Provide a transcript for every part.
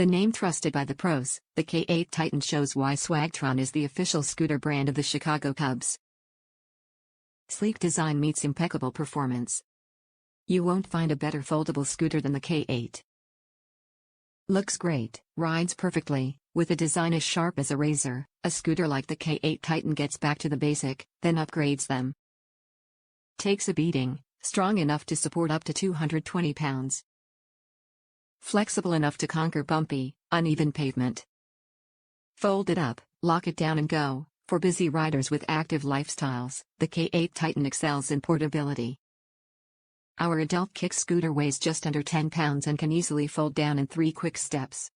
The name trusted by the pros, the K8 Titan shows why Swagtron is the official scooter brand of the Chicago Cubs. Sleek design meets impeccable performance. You won't find a better foldable scooter than the K8. Looks great, rides perfectly, with a design as sharp as a razor. A scooter like the K8 Titan gets back to the basic, then upgrades them. Takes a beating, strong enough to support up to 220 pounds. Flexible enough to conquer bumpy, uneven pavement. Fold it up, lock it down and go. For busy riders with active lifestyles, the K8 Titan excels in portability. Our adult kick scooter weighs just under 10 pounds and can easily fold down in 3 quick steps.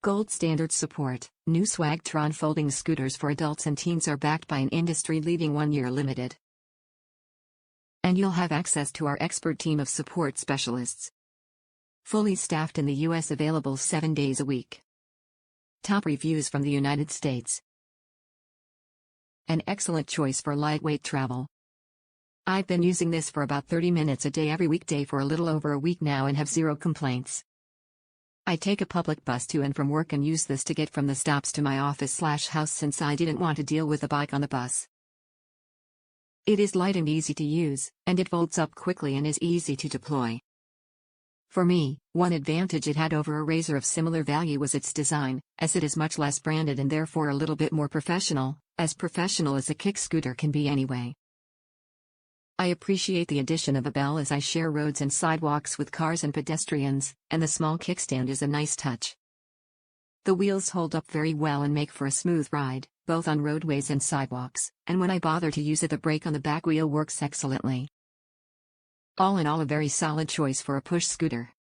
Gold standard support, new Swagtron folding scooters for adults and teens are backed by an industry-leading 1-year limited. And you'll have access to our expert team of support specialists. Fully staffed in the US, available 7 days a week. Top reviews from the United States. An excellent choice for lightweight travel. I've been using this for about 30 minutes a day every weekday for a little over a week now and have 0 complaints. I take a public bus to and from work and use this to get from the stops to my office/house since I didn't want to deal with a bike on the bus. It is light and easy to use, and it folds up quickly and is easy to deploy. For me, one advantage it had over a Razor of similar value was its design, as it is much less branded and therefore a little bit more professional as a kick scooter can be anyway. I appreciate the addition of a bell as I share roads and sidewalks with cars and pedestrians, and the small kickstand is a nice touch. The wheels hold up very well and make for a smooth ride, both on roadways and sidewalks, and when I bother to use it, the brake on the back wheel works excellently. All in all, a very solid choice for a push scooter.